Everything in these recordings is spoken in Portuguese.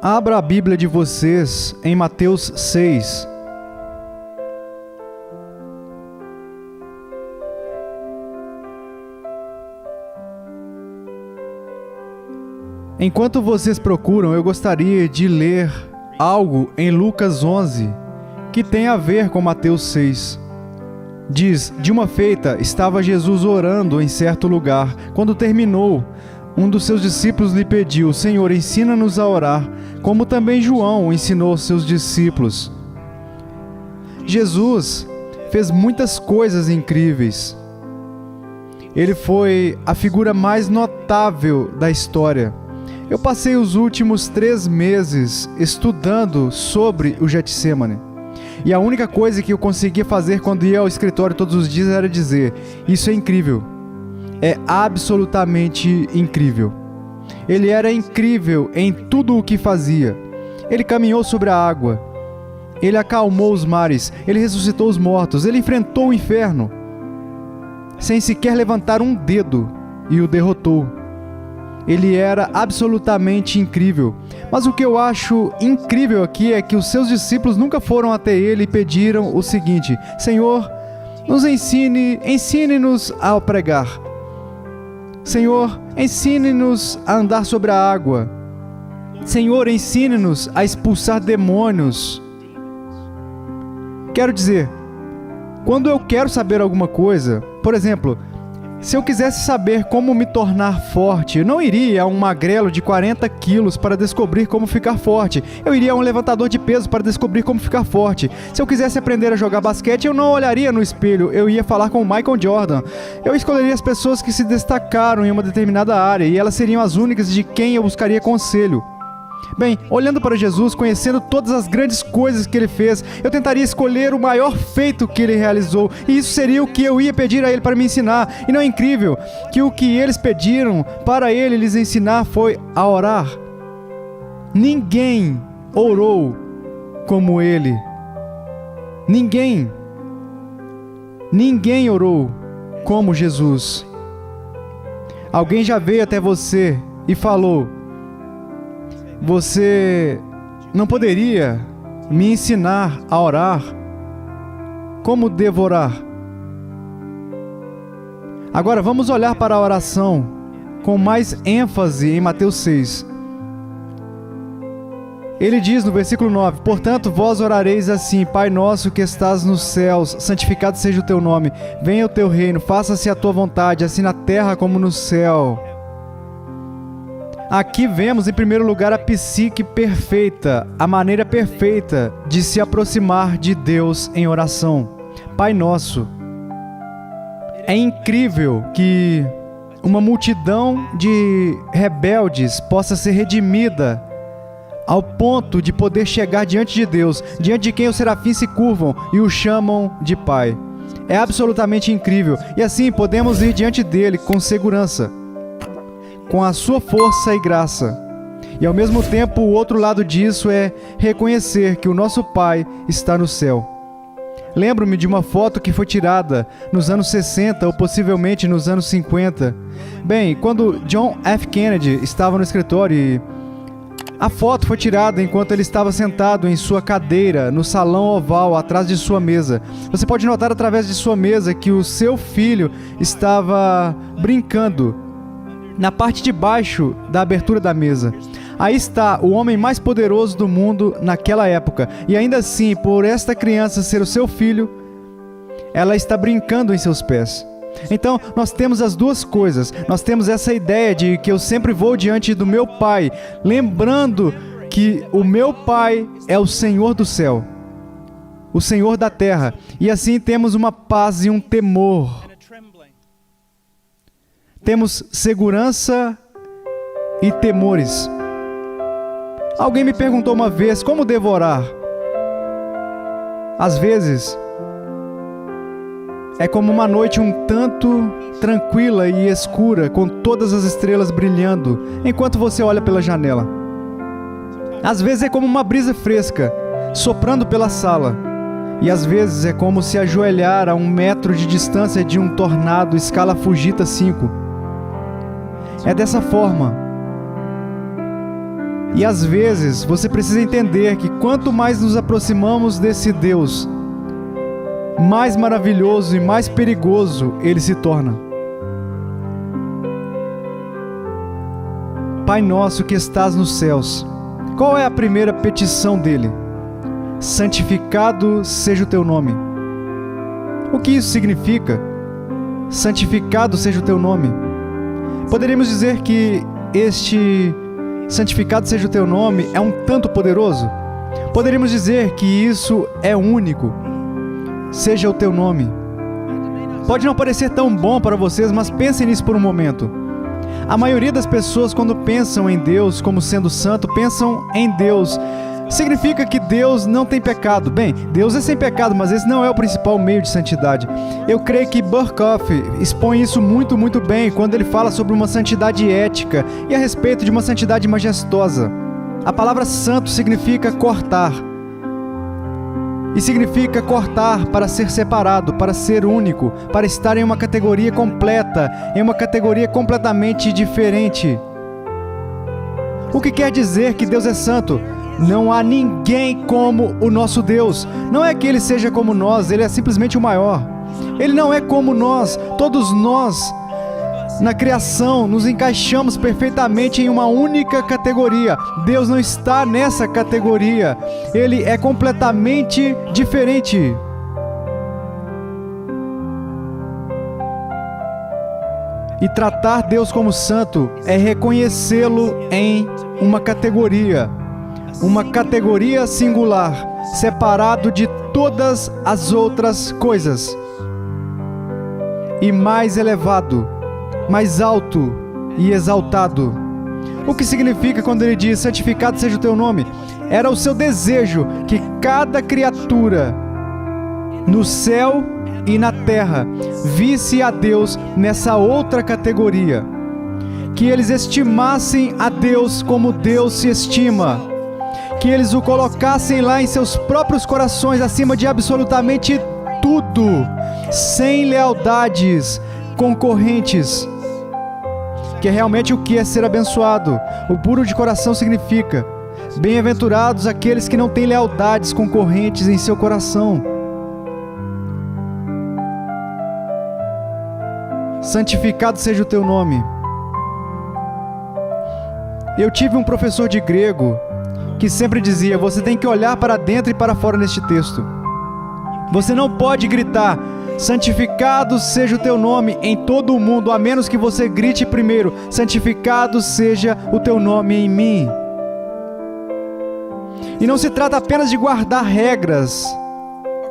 Abra a Bíblia de vocês em Mateus 6. Enquanto vocês procuram, eu gostaria de ler algo em Lucas 11, que tem a ver com Mateus 6. Diz: de uma feita, estava Jesus orando em certo lugar. Quando terminou, um dos seus discípulos lhe pediu: Senhor, ensina-nos a orar, como também João ensinou seus discípulos. Jesus fez muitas coisas incríveis. Ele foi a figura mais notável da história. Eu passei os últimos 3 meses estudando sobre o Getsemane. E a única coisa que eu conseguia fazer quando ia ao escritório todos os dias era dizer: isso é incrível. É absolutamente incrível. Ele era incrível em tudo o que fazia. Ele caminhou sobre a água. Ele acalmou os mares. Ele ressuscitou os mortos. Ele enfrentou o inferno sem sequer levantar um dedo e o derrotou. Ele era absolutamente incrível. Mas o que eu acho incrível aqui é que os seus discípulos nunca foram até ele e pediram o seguinte: Senhor, nos ensine-nos a pregar. Senhor, ensine-nos a andar sobre a água. Senhor, ensine-nos a expulsar demônios. Quero dizer, quando eu quero saber alguma coisa, por exemplo, se eu quisesse saber como me tornar forte, eu não iria a um magrelo de 40 quilos para descobrir como ficar forte. Eu iria a um levantador de peso para descobrir como ficar forte. Se eu quisesse aprender a jogar basquete, eu não olharia no espelho. Eu ia falar com o Michael Jordan. Eu escolheria as pessoas que se destacaram em uma determinada área e elas seriam as únicas de quem eu buscaria conselho. Bem, olhando para Jesus, conhecendo todas as grandes coisas que ele fez, eu tentaria escolher o maior feito que ele realizou, e isso seria o que eu ia pedir a ele para me ensinar. E não é incrível que o que eles pediram para ele lhes ensinar foi a orar? Ninguém orou como ele. Ninguém orou como Jesus. Alguém já veio até você e falou: você não poderia me ensinar a orar? Como devo orar? Agora vamos olhar para a oração com mais ênfase em Mateus 6. Ele diz no versículo 9: Portanto, vós orareis assim: Pai nosso que estás nos céus, santificado seja o teu nome. Venha o teu reino, faça-se a tua vontade, assim na terra como no céu. Aqui vemos, em primeiro lugar, a psique perfeita, a maneira perfeita de se aproximar de Deus em oração. Pai Nosso. É incrível que uma multidão de rebeldes possa ser redimida ao ponto de poder chegar diante de Deus, diante de quem os serafins se curvam e o chamam de Pai. É absolutamente incrível. E assim podemos ir diante dele com segurança, com a sua força e graça. E ao mesmo tempo, o outro lado disso é reconhecer que o nosso Pai está no céu. Lembro-me de uma foto que foi tirada nos anos 60 ou possivelmente nos anos 50. Bem, quando John F. Kennedy estava no escritório e a foto foi tirada enquanto ele estava sentado em sua cadeira no salão oval atrás de sua mesa. Você pode notar através de sua mesa que o seu filho estava brincando na parte de baixo da abertura da mesa. Aí está o homem mais poderoso do mundo naquela época. E ainda assim, por esta criança ser o seu filho, ela está brincando em seus pés. Então, nós temos as duas coisas. Nós temos essa ideia de que eu sempre vou diante do meu Pai, lembrando que o meu Pai é o Senhor do céu, o Senhor da terra. E assim temos uma paz e um temor. Temos segurança e temores. Alguém me perguntou uma vez como devo orar. Às vezes, é como uma noite um tanto tranquila e escura, com todas as estrelas brilhando, enquanto você olha pela janela. Às vezes é como uma brisa fresca, soprando pela sala. E às vezes é como se ajoelhar a 1 metro de distância de um tornado escala Fujita 5. É dessa forma E às vezes você precisa entender que quanto mais nos aproximamos desse Deus, mais maravilhoso e mais perigoso Ele se torna. Pai nosso que estás nos céus, qual é a primeira petição dele? Santificado seja o teu nome. O que isso significa? Santificado seja o teu nome. Poderíamos dizer que este santificado seja o teu nome é um tanto poderoso? Poderíamos dizer que isso é único. Seja o teu nome. Pode não parecer tão bom para vocês, mas pensem nisso por um momento. A maioria das pessoas, quando pensam em Deus como sendo santo, pensam em Deus. Significa que Deus não tem pecado. Bem, Deus é sem pecado, mas esse não é o principal meio de santidade. Eu creio que Burkhoff expõe isso muito bem quando ele fala sobre uma santidade ética e a respeito de uma santidade majestosa. A palavra santo significa cortar. E significa cortar para ser separado, para ser único, para estar em uma categoria completa, em uma categoria completamente diferente. O que quer dizer que Deus é santo? Não há ninguém como o nosso Deus. Não é que Ele seja como nós, Ele é simplesmente o maior. Ele não é como nós. Todos nós, na criação, nos encaixamos perfeitamente em uma única categoria. Deus não está nessa categoria. Ele é completamente diferente. E tratar Deus como santo é reconhecê-lo em uma categoria singular, separado de todas as outras coisas, e mais elevado, mais alto e exaltado. O que significa quando ele diz, santificado seja o teu nome? Era o seu desejo que cada criatura no céu e na terra visse a Deus nessa outra categoria, que eles estimassem a Deus como Deus se estima, que eles o colocassem lá em seus próprios corações acima de absolutamente tudo, sem lealdades concorrentes, que é realmente o que é ser abençoado. O puro de coração significa, bem-aventurados aqueles que não têm lealdades concorrentes em seu coração. Santificado seja o teu nome. Eu tive um professor de grego que sempre dizia, você tem que olhar para dentro e para fora neste texto. Você não pode gritar, santificado seja o teu nome em todo o mundo, a menos que você grite primeiro, santificado seja o teu nome em mim. E não se trata apenas de guardar regras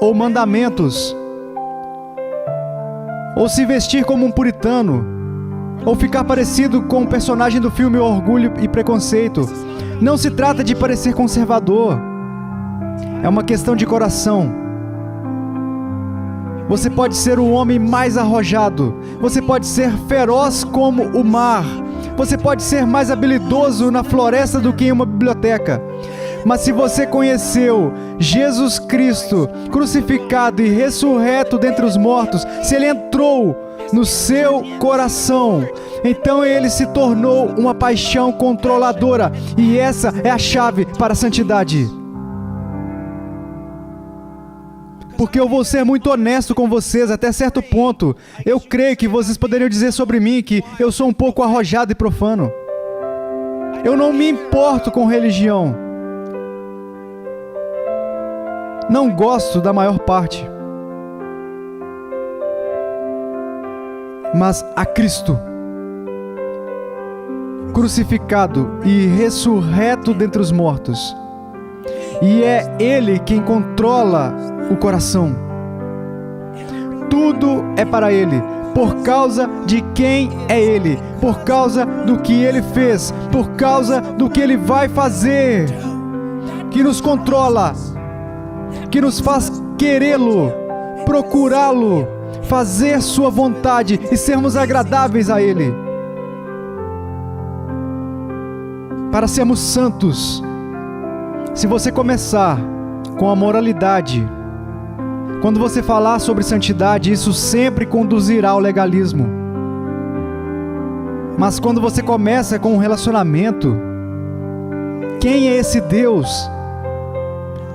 ou mandamentos, ou se vestir como um puritano, ou ficar parecido com o personagem do filme Orgulho e Preconceito. Não se trata de parecer conservador. É uma questão de coração. Você pode ser o homem mais arrojado. Você pode ser feroz como o mar. Você pode ser mais habilidoso na floresta do que em uma biblioteca. Mas se você conheceu Jesus Cristo, crucificado e ressurreto dentre os mortos, se Ele entrou no seu coração, então Ele se tornou uma paixão controladora, e essa é a chave para a santidade. Porque eu vou ser muito honesto com vocês até certo ponto. Eu creio que vocês poderiam dizer sobre mim que eu sou um pouco arrojado e profano. Eu não me importo com religião. Não gosto da maior parte. Mas a Cristo, crucificado e ressurreto dentre os mortos. E é Ele quem controla o coração. Tudo é para Ele, por causa de quem é Ele, por causa do que Ele fez, por causa do que Ele vai fazer, que nos controla, que nos faz querê-lo, procurá-lo, fazer sua vontade e sermos agradáveis a Ele. Para sermos santos, se você começar com a moralidade, quando você falar sobre santidade, isso sempre conduzirá ao legalismo. Mas quando você começa com um relacionamento, quem é esse Deus,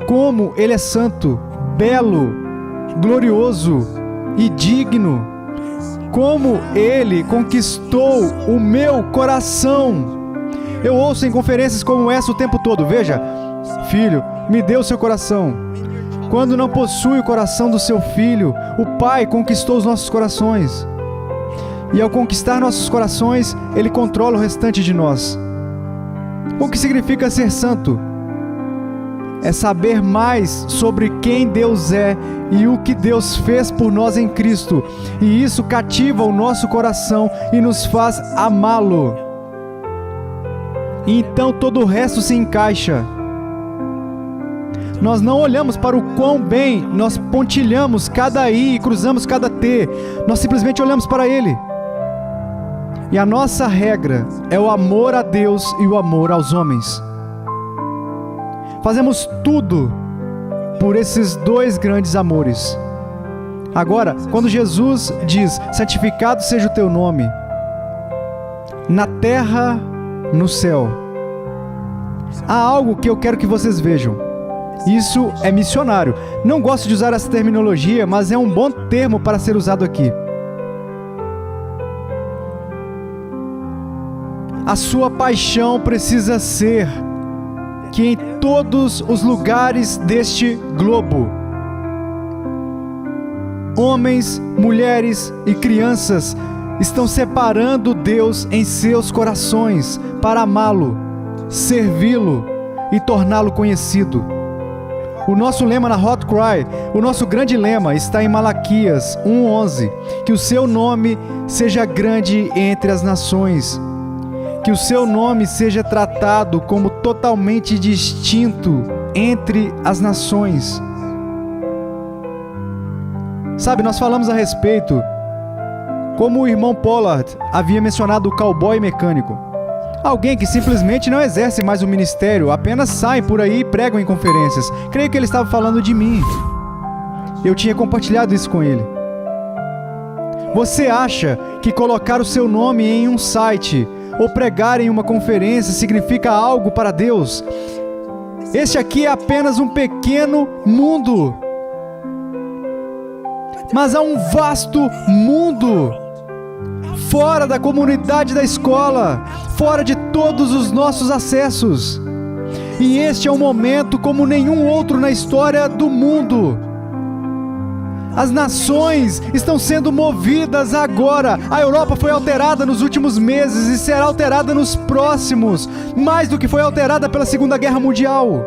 como Ele é santo, belo, glorioso e digno, como Ele conquistou o meu coração. Eu ouço em conferências como essa o tempo todo: veja, filho, me dê o seu coração. Quando não possui o coração do seu filho, o Pai conquistou os nossos corações. E ao conquistar nossos corações, Ele controla o restante de nós. O que significa ser santo? É saber mais sobre quem Deus é e o que Deus fez por nós em Cristo. E isso cativa o nosso coração e nos faz amá-lo. E então todo o resto se encaixa. Nós não olhamos para o quão bem nós pontilhamos cada I e cruzamos cada T. Nós simplesmente olhamos para Ele. E a nossa regra é o amor a Deus e o amor aos homens. Fazemos tudo por esses dois grandes amores. Agora, quando Jesus diz: santificado seja o teu nome, na terra, no céu, há algo que eu quero que vocês vejam. Isso é missionário. Não gosto de usar essa terminologia, mas é um bom termo para ser usado aqui. A sua paixão precisa ser que em todos os lugares deste globo, homens, mulheres e crianças estão separando Deus em seus corações para amá-lo, servi-lo e torná-lo conhecido. O nosso lema na Hot Cry, o nosso grande lema está em Malaquias 1:11, que o seu nome seja grande entre as nações, que o seu nome seja tratado como totalmente distinto entre as nações. Sabe, nós falamos a respeito, como o irmão Pollard havia mencionado, o cowboy mecânico. Alguém que simplesmente não exerce mais o ministério, apenas sai por aí e pregam em conferências. Creio que ele estava falando de mim. Eu tinha compartilhado isso com ele. Você acha que colocar o seu nome em um site ou pregar em uma conferência significa algo para Deus? Este aqui é apenas um pequeno mundo. Mas há um vasto mundo fora da comunidade da escola, fora de todos os nossos acessos. E este é um momento como nenhum outro na história do mundo. As nações estão sendo movidas agora. A Europa foi alterada nos últimos meses e será alterada nos próximos, mais do que foi alterada pela Segunda Guerra Mundial.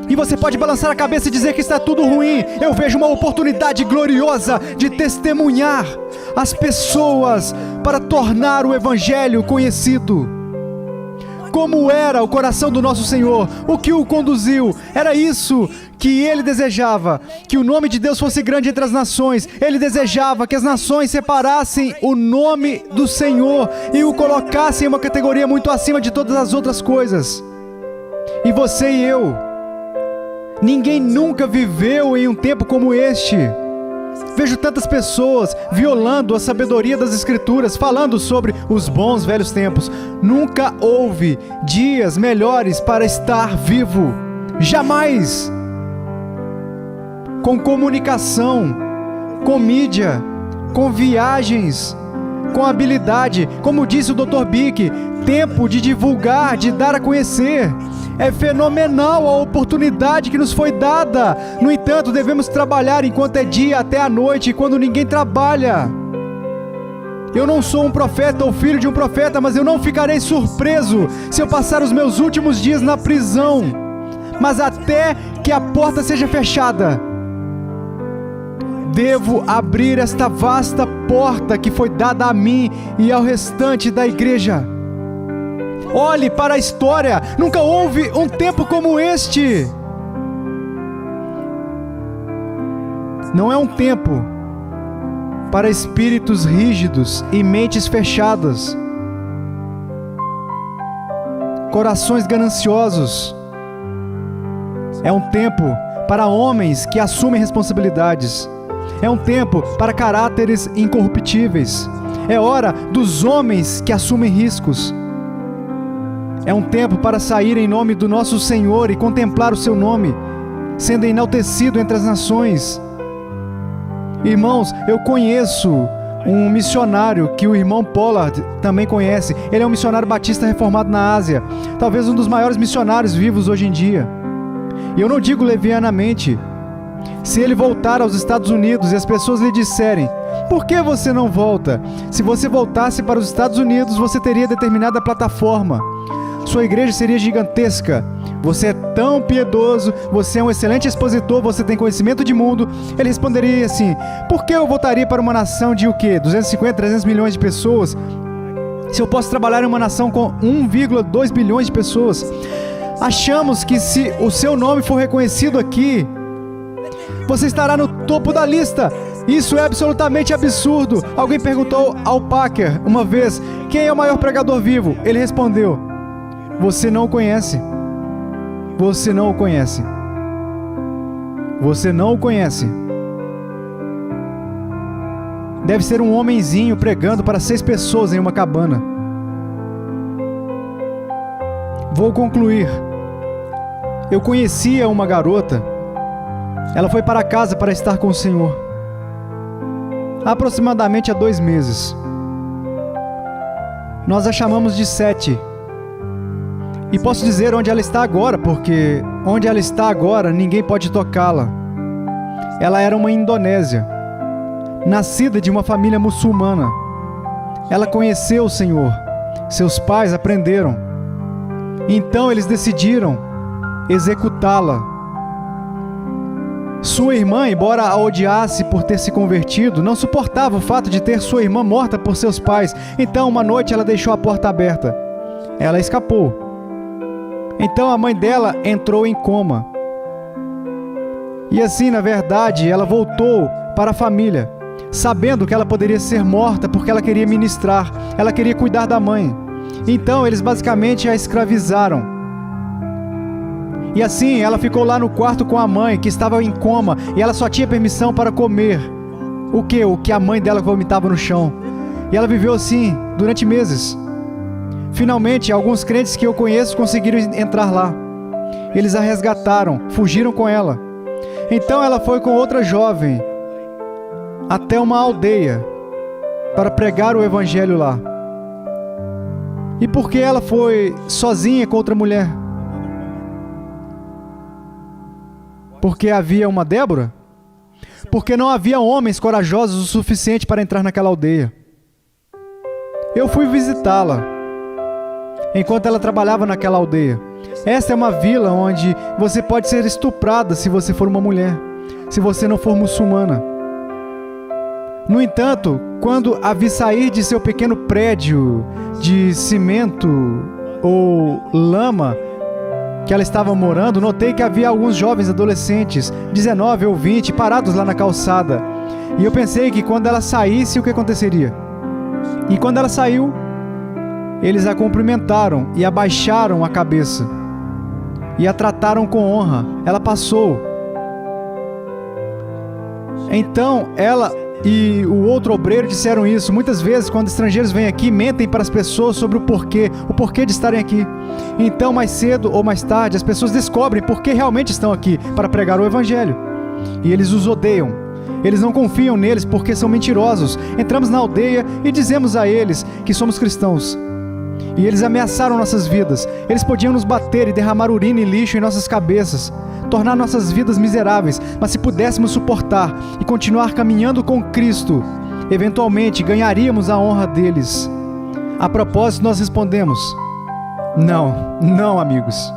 E você pode balançar a cabeça e dizer que está tudo ruim. Eu vejo uma oportunidade gloriosa de testemunhar as pessoas para tornar o Evangelho conhecido. Como era o coração do nosso Senhor, o que o conduziu, era isso que Ele desejava, que o nome de Deus fosse grande entre as nações. Ele desejava que as nações separassem o nome do Senhor e o colocassem em uma categoria muito acima de todas as outras coisas. E você e eu, ninguém nunca viveu em um tempo como este. Vejo tantas pessoas violando a sabedoria das Escrituras, falando sobre os bons velhos tempos. Nunca houve dias melhores para estar vivo. Jamais. Com comunicação, com mídia, com viagens, com habilidade. Como disse o Dr. Bick, tempo de divulgar, de dar a conhecer. É fenomenal a oportunidade que nos foi dada. No entanto, devemos trabalhar enquanto é dia até a noite, quando ninguém trabalha. Eu não sou um profeta ou filho de um profeta, mas eu não ficarei surpreso se eu passar os meus últimos dias na prisão. Mas até que a porta seja fechada, devo abrir esta vasta porta que foi dada a mim e ao restante da igreja. Olhe para a história, nunca houve um tempo como este. Não é um tempo para espíritos rígidos e mentes fechadas, corações gananciosos. É um tempo para homens que assumem responsabilidades. É um tempo para caráteres incorruptíveis. É hora dos homens que assumem riscos. É um tempo para sair em nome do nosso Senhor e contemplar o seu nome, sendo enaltecido entre as nações. Irmãos, eu conheço um missionário que o irmão Pollard também conhece. Ele é um missionário batista reformado na Ásia, talvez um dos maiores missionários vivos hoje em dia. E eu não digo levianamente. Se ele voltar aos Estados Unidos e as pessoas lhe disserem: por que você não volta? Se você voltasse para os Estados Unidos, você teria determinada plataforma. Sua igreja seria gigantesca. Você é tão piedoso, você é um excelente expositor, você tem conhecimento de mundo. Ele responderia assim: por que eu voltaria para uma nação de o quê? 250, 300 milhões de pessoas? Se eu posso trabalhar em uma nação com 1,2 bilhões de pessoas. Achamos que se o seu nome for reconhecido aqui, você estará no topo da lista. Isso é absolutamente absurdo. Alguém perguntou ao Packer uma vez: quem é o maior pregador vivo? Ele respondeu: você não o conhece. Você não o conhece. Você não o conhece. Deve ser um homenzinho pregando para 6 pessoas em uma cabana. Vou concluir. Eu conhecia uma garota. Ela foi para casa para estar com o Senhor. Aproximadamente há 2 meses. Nós a chamamos de Sete. E posso dizer onde ela está agora, porque onde ela está agora, ninguém pode tocá-la. Ela era uma indonésia, nascida de uma família muçulmana. Ela conheceu o Senhor. Seus pais aprenderam. Então eles decidiram executá-la. Sua irmã, embora a odiasse por ter se convertido, não suportava o fato de ter sua irmã morta por seus pais. Então, uma noite, ela deixou a porta aberta. Ela escapou. Então, a mãe dela entrou em coma. E assim, na verdade, ela voltou para a família, sabendo que ela poderia ser morta porque ela queria ministrar. Ela queria cuidar da mãe. Então, eles basicamente a escravizaram. E assim, ela ficou lá no quarto com a mãe, que estava em coma, e ela só tinha permissão para comer o que a mãe dela vomitava no chão. E ela viveu assim durante meses. Finalmente, alguns crentes que eu conheço conseguiram entrar lá. Eles a resgataram, fugiram com ela. Então ela foi com outra jovem até uma aldeia para pregar o evangelho lá. E por que ela foi sozinha com outra mulher? Porque havia uma Débora? Porque não havia homens corajosos o suficiente para entrar naquela aldeia. Eu fui visitá-la enquanto ela trabalhava naquela aldeia. Esta é uma vila onde você pode ser estuprada se você for uma mulher, se você não for muçulmana. No entanto, quando a vi sair de seu pequeno prédio de cimento ou lama que ela estava morando, notei que havia alguns jovens adolescentes, 19 ou 20, parados lá na calçada. E eu pensei que quando ela saísse, o que aconteceria? E quando ela saiu, eles a cumprimentaram e abaixaram a cabeça. E a trataram com honra. Ela passou. Então, ela e o outro obreiro disseram isso. Muitas vezes, quando estrangeiros vêm aqui, mentem para as pessoas sobre o porquê de estarem aqui. Então, mais cedo ou mais tarde, as pessoas descobrem por que realmente estão aqui, para pregar o evangelho. E eles os odeiam. Eles não confiam neles porque são mentirosos. Entramos na aldeia e dizemos a eles que somos cristãos. E eles ameaçaram nossas vidas. Eles podiam nos bater e derramar urina e lixo em nossas cabeças, tornar nossas vidas miseráveis, mas se pudéssemos suportar e continuar caminhando com Cristo, eventualmente ganharíamos a honra deles. A propósito, nós respondemos: não, amigos.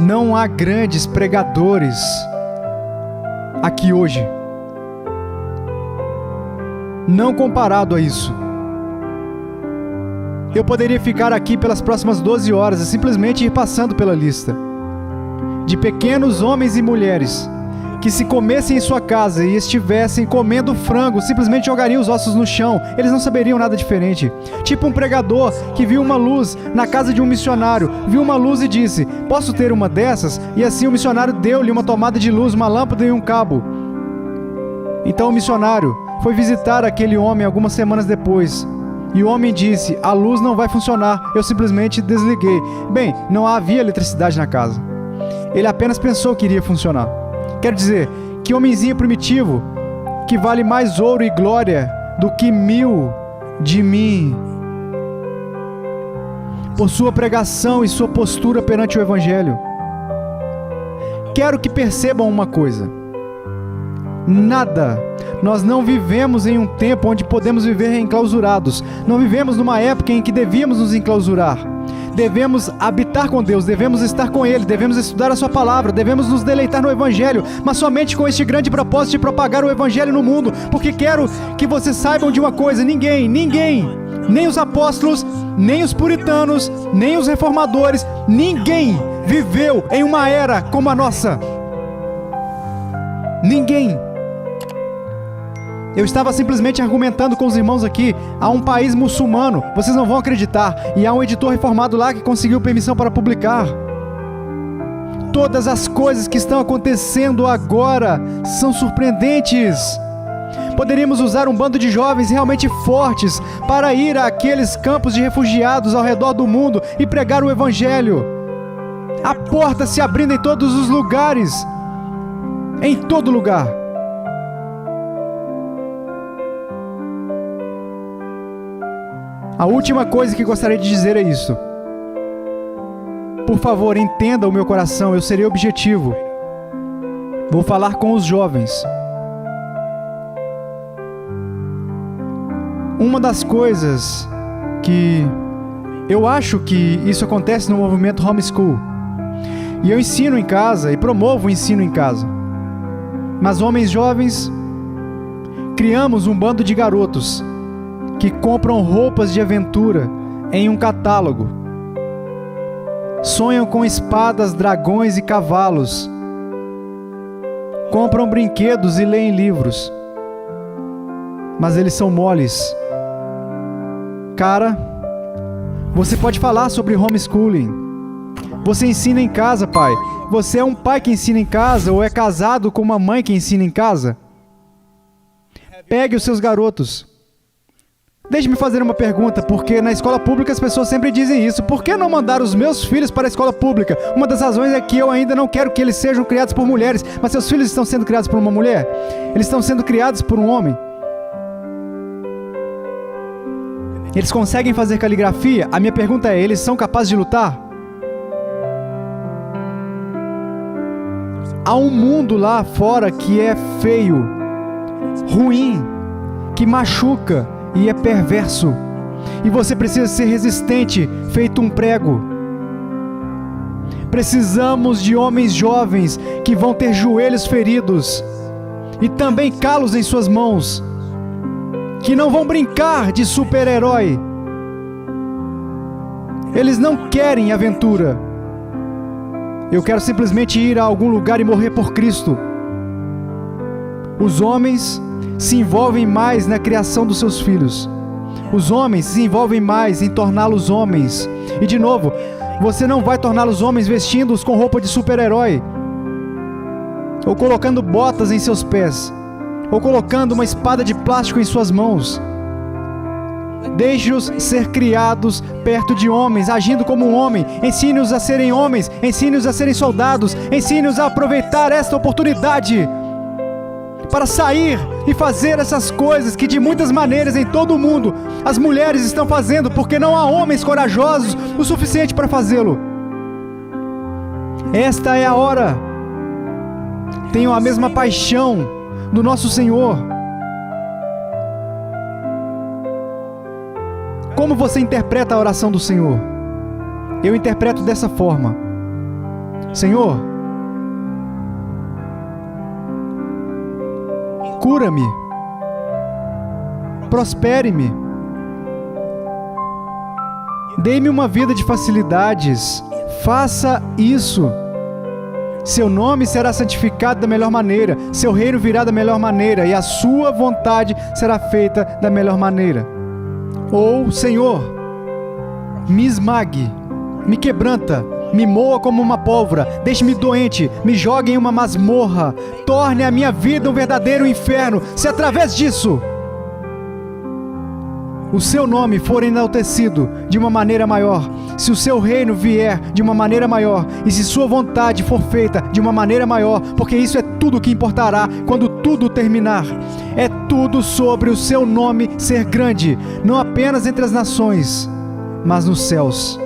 Não há grandes pregadores aqui hoje. Não comparado a isso. Eu poderia ficar aqui pelas próximas 12 horas e simplesmente ir passando pela lista de pequenos homens e mulheres que, se comessem em sua casa e estivessem comendo frango, simplesmente jogariam os ossos no chão. Eles não saberiam nada diferente. Tipo um pregador que viu uma luz na casa de um missionário, viu uma luz e disse: posso ter uma dessas? E assim o missionário deu-lhe uma tomada de luz, uma lâmpada e um cabo. Então o missionário foi visitar aquele homem algumas semanas depois. E o homem disse: a luz não vai funcionar, eu simplesmente desliguei. Bem, não havia eletricidade na casa. Ele apenas pensou que iria funcionar. Quer dizer, que homenzinho primitivo, que vale mais ouro e glória do que 1000 de mim. Por sua pregação e sua postura perante o Evangelho. Quero que percebam uma coisa. Nós não vivemos em um tempo onde podemos viver enclausurados. Não vivemos numa época em que devíamos nos enclausurar. Devemos habitar com Deus, devemos estar com Ele, devemos estudar a Sua Palavra, devemos nos deleitar no Evangelho, mas somente com este grande propósito de propagar o Evangelho no mundo, porque quero que vocês saibam de uma coisa: ninguém, nem os apóstolos, nem os puritanos, nem os reformadores, ninguém viveu em uma era como a nossa. Ninguém. Eu estava simplesmente argumentando com os irmãos aqui. Há um país muçulmano, vocês não vão acreditar, e há um editor reformado lá que conseguiu permissão para publicar. Todas as coisas que estão acontecendo agora são surpreendentes. Poderíamos usar um bando de jovens realmente fortes para ir àqueles campos de refugiados ao redor do mundo e pregar o Evangelho. A porta se abrindo em todos os lugares. Em todo lugar. A última coisa que gostaria de dizer é isso. Por favor, entenda o meu coração, eu serei objetivo. Vou falar com os jovens. Uma das coisas que eu acho que isso acontece no movimento homeschool. E eu ensino em casa e promovo o ensino em casa. Mas homens jovens, criamos um bando de garotos que compram roupas de aventura em um catálogo. Sonham com espadas, dragões e cavalos. Compram brinquedos e leem livros. Mas eles são moles. Cara, você pode falar sobre homeschooling. Você ensina em casa, pai. Você é um pai que ensina em casa ou é casado com uma mãe que ensina em casa? Pegue os seus garotos. Deixe-me fazer uma pergunta, porque na escola pública as pessoas sempre dizem isso. Por que não mandar os meus filhos para a escola pública? Uma das razões é que eu ainda não quero que eles sejam criados por mulheres. Mas seus filhos estão sendo criados por uma mulher? Eles estão sendo criados por um homem? Eles conseguem fazer caligrafia? A minha pergunta é, eles são capazes de lutar? Há um mundo lá fora que é feio, ruim, que machuca e é perverso. E você precisa ser resistente, feito um prego. Precisamos de homens jovens que vão ter joelhos feridos e também calos em suas mãos, que não vão brincar de super-herói. Eles não querem aventura. Eu quero simplesmente ir a algum lugar e morrer por Cristo. Os homens se envolvem mais na criação dos seus filhos. Os homens se envolvem mais em torná-los homens. E de novo, você não vai torná-los homens vestindo-os com roupa de super-herói, ou colocando botas em seus pés, ou colocando uma espada de plástico em suas mãos. Deixe-os ser criados perto de homens, agindo como um homem. Ensine-os a serem homens, ensine-os a serem soldados, ensine-os a aproveitar esta oportunidade para sair e fazer essas coisas que de muitas maneiras em todo o mundo as mulheres estão fazendo, porque não há homens corajosos o suficiente para fazê-lo. Esta é a hora. Tenham a mesma paixão do nosso Senhor. Como você interpreta a oração do Senhor? Eu interpreto dessa forma: Senhor, cura-me, prospere-me, dê-me uma vida de facilidades, faça isso. Seu nome será santificado da melhor maneira, seu reino virá da melhor maneira e a sua vontade será feita da melhor maneira. Ou, Senhor, me esmague, me quebranta, me moa como uma pólvora, deixe-me doente, me jogue em uma masmorra, torne a minha vida um verdadeiro inferno, se através disso o seu nome for enaltecido de uma maneira maior, se o seu reino vier de uma maneira maior, e se sua vontade for feita de uma maneira maior, porque isso é tudo que importará quando tudo terminar. É tudo sobre o seu nome ser grande, não apenas entre as nações, mas nos céus.